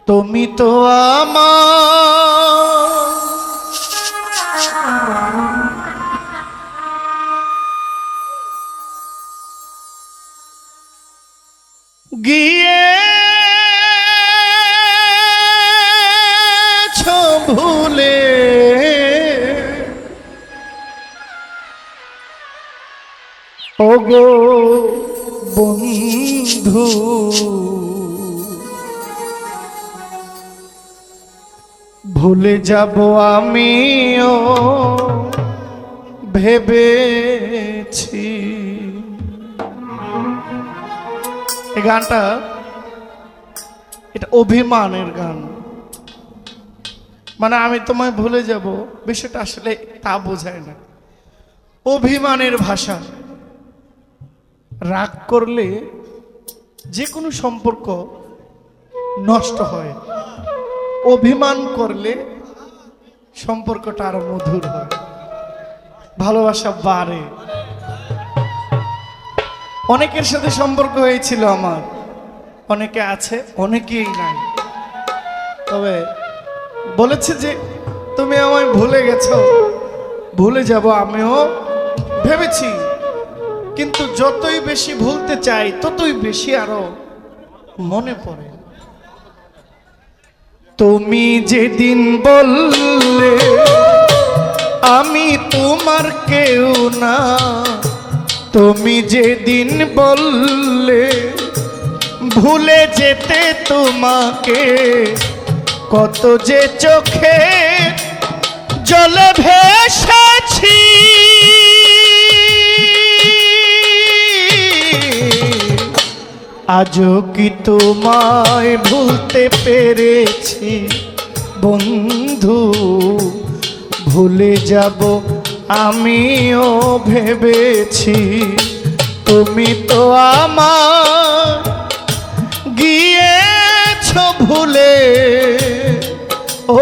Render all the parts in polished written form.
তুমি তো আমার গিয়েছ ভুলে, ওগো বন্ধু ভুলে যাব আমিও ভেবেছি। এই গানটা এটা অভিমানের গান, মানে আমি তোমায় ভুলে যাব বিষয়টা আসলে তা বোঝায় না, অভিমানের ভাষা। রাগ করলে যে কোনো সম্পর্ক নষ্ট হয়, অভিমান করলে সম্পর্কটা আরো মধুর হয়, ভালোবাসা বাড়ে। অনেকের সাথে সম্পর্ক হয়েছিল আমার, অনেকে আছে অনেকেই নাই, তবে বলেছে যে তুমি আমায় ভুলে গেছো, ভুলে যাব আমিও ভেবেছি। কিন্তু যতই বেশি ভুলতে চাই ততই বেশি আরো মনে পড়ে। তুমি যেদিন বললে আমি তোমার কেউ না, তুমি যেদিন বললে ভুলে যেতে তোমাকে, কত যে চোখে জলে ভেসেছি। আজও কি তোমায় ভুলতে পেরেছি বন্ধু, ভুলে যাব আমিও ভেবেছি। তুমি তো আমার গিয়েছ ভুলে,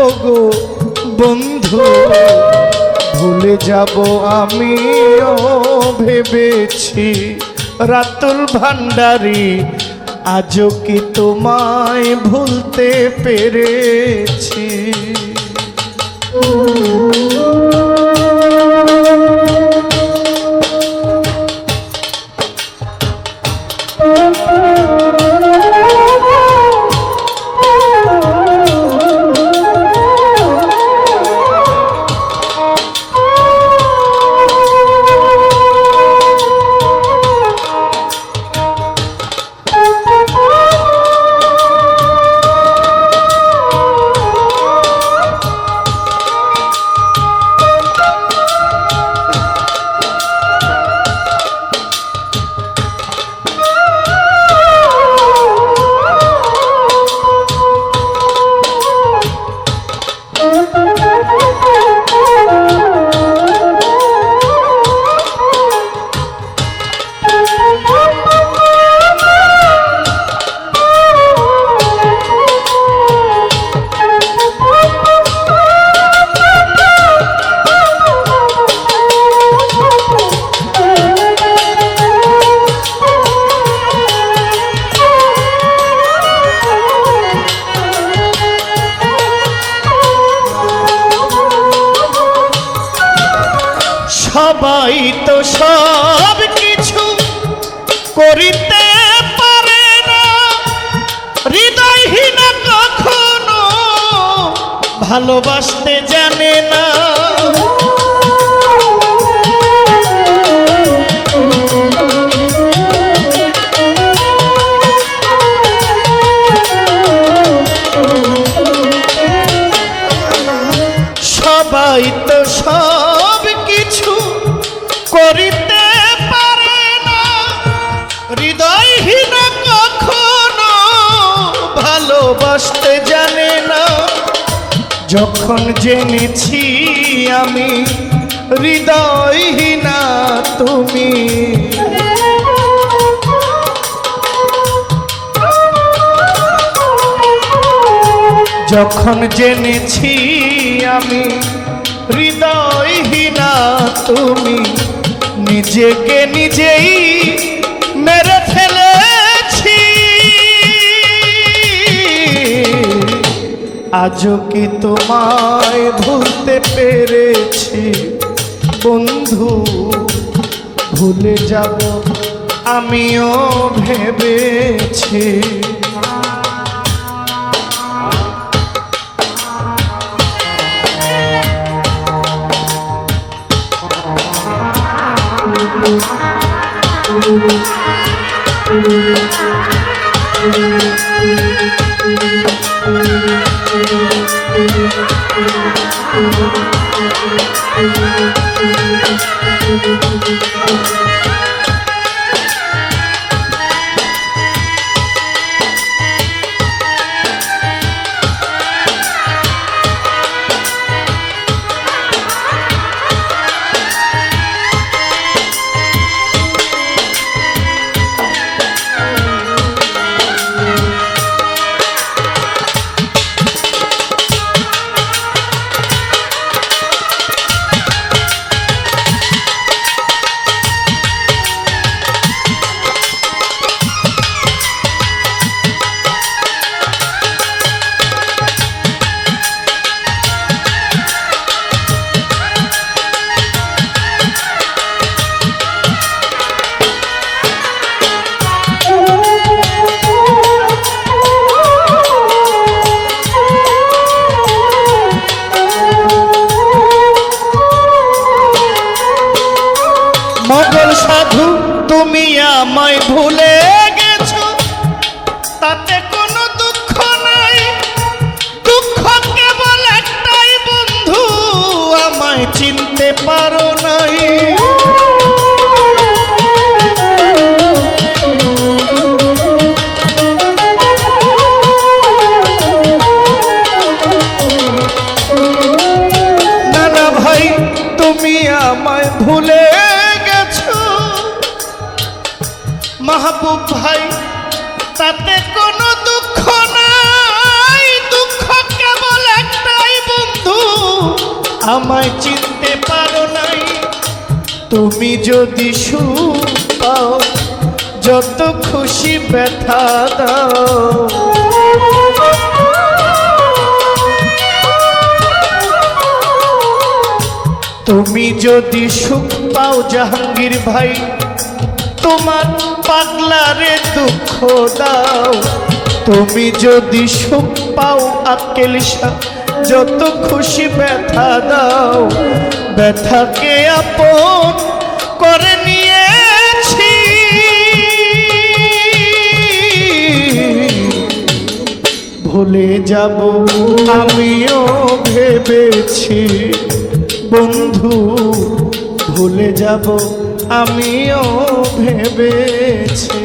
ওগো বন্ধু ভুলে যাব আমিও ভেবেছি। রাতুল ভান্ডারী আজও কি তোমায় ভুলতে পেরেছি। সবাই তো সব কিছু করিতে পারে না, হৃদয়হীন কখনো ভালোবাসতে জানে না। সবাই তো সব কিছু করিতে পারে না, হৃদয়হীন কখনো ভালোবাসতে জানে না। যখন জেনেছি আমি হৃদয়হীনা তুমি, যখন জেনেছি আমি হৃদয়হীনা তুমি, নিজেকে নিজেই মেরে ফেলেছি। আজও কি তোমায় ভুলতে পেরেছি বন্ধু, ভুলে যাব আমিও ভেবেছি। মগল সাধু তুমি আমায় ভুলে গেছো, তাতে কোনো দুঃখ নাই, দুঃখ কেবল একটাই বন্ধু, আমায় চিনতে পারো নাই। না না ভাই তুমি আমায় ভুলে মাহবুব ভাই, তাতে কোনো দুঃখ নাই, দুঃখ কেবল একটাই বন্ধু, আমায় চিনতে পারো নাই। তুমি যদি সুখ পাও যত খুশি ব্যথা দাও, তুমি যদি সুখ পাও জাহাঙ্গীর ভাই তোমার পাগলারে দুঃখ দাও, তুমি যদি সুখ পাও আক্কেল শাহ যত খুশি ব্যথা দাও, ব্যথাকে আপন করে নিয়েছি, ভুলে যাব আমিও ভেবেছি বন্ধু, ভুলে যাব আমিও ভেবেছি।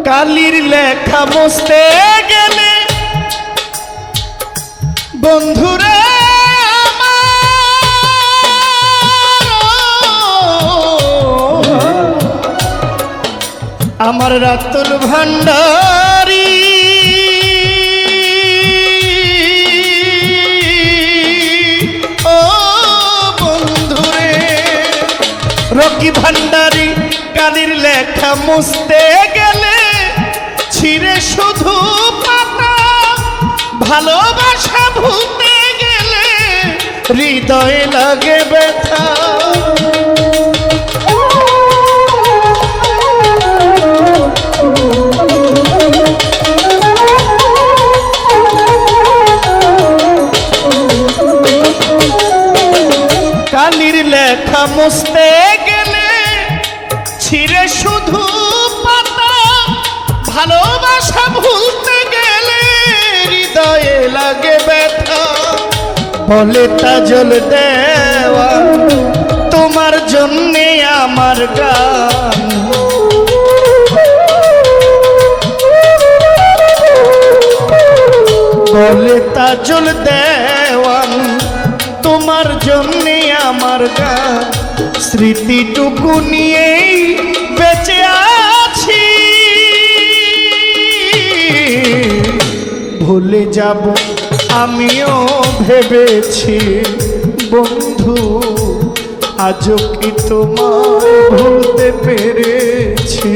কালির লেখা মুছতে গেলে বন্ধুরা আমার রাতুল ভান্ডারী ও বন্ধু রকি ভান্ডারি কালির লেখা মুছতে গেলে ছিঁড়ে শুধু পাতা, ভালোবাসা ভুলতে গেলে হৃদয়ে লাগে ব্যথা। কালির লেখা মুছতে গেলে ছিঁড়ে শুধু পাতা, ভালোবাসা ভুলতে গেলে হৃদয়ে লাগে ব্যথা। বলে তাজল দেওয়ান তোমার জন্যে আমার গান, বলে তাজল দেওয়ান তোমার জন্যে আমার গান। স্মৃতিটুকু নিয়েই বেঁচে আছি, ভুলে যাব আমিও ভেবেছি বন্ধু, আজও কি তোমায় ভুলতে পেরেছি।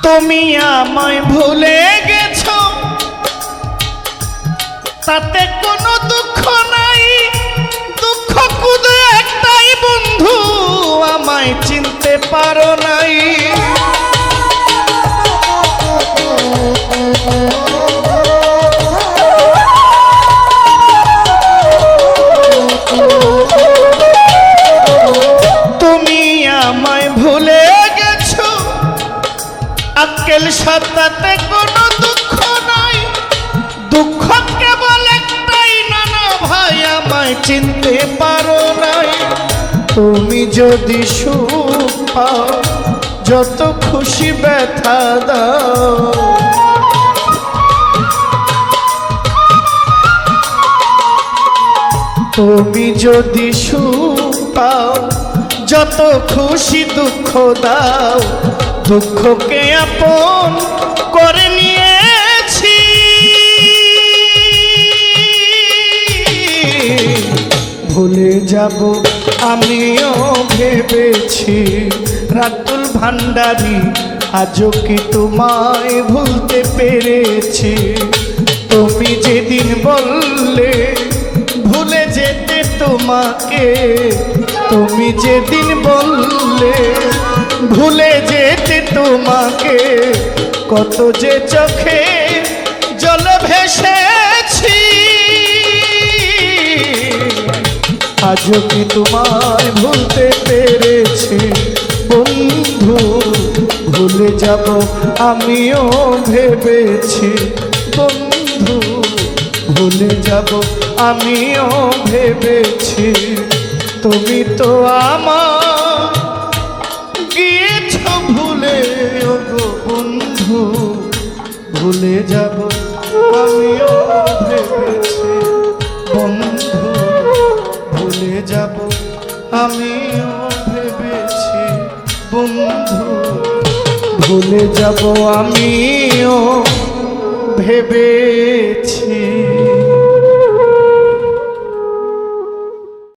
তুমি আমায় ভুলে গেছো তাতে কোনো দুঃখ নাই, দুঃখ শুধু একটাই বন্ধু আমায় চিনতে পারো নাই। তুমি আমায় ভুলে গেছো আক্কেল সত্তাতে কোনো দুঃখ নাই, দুঃখ কেবল একটাই নানা ভাই আমায় চিনতে পারো নাই। তুমি যদি সুখ পাও যত খুশি ব্যথা দাও, তুমি যদি সুখ পাও যত খুশি দুঃখ দাও, দুঃখকে আপন করে নিয়েছি। ভুলে যাব আমিও ভেবেছি রাতুল ভান্ডারি, আজও কি তোমায় ভুলতে পেরেছি। তুমি যেদিন বললে ভুলে যেতে তোমাকে, তুমি যেদিন বললে ভুলে যেতে তোমাকে, কত যে চোখে জল ভেসেছি। আজও কি তোমায় ভুলতে পেরেছি বন্ধু, ভুলে যাব আমিও ভেবেছি বন্ধু, ভুলে যাব আমিও ভেবেছি। তুমি তো আমার গিয়েছ ভুলে ওগো বন্ধু, ভুলে যাব আমিও ভেবেছি বন্ধু, ভুলে যাব আমিও ভেবেছি বন্ধু, ভুলে যাব আমিও ভেবেছি।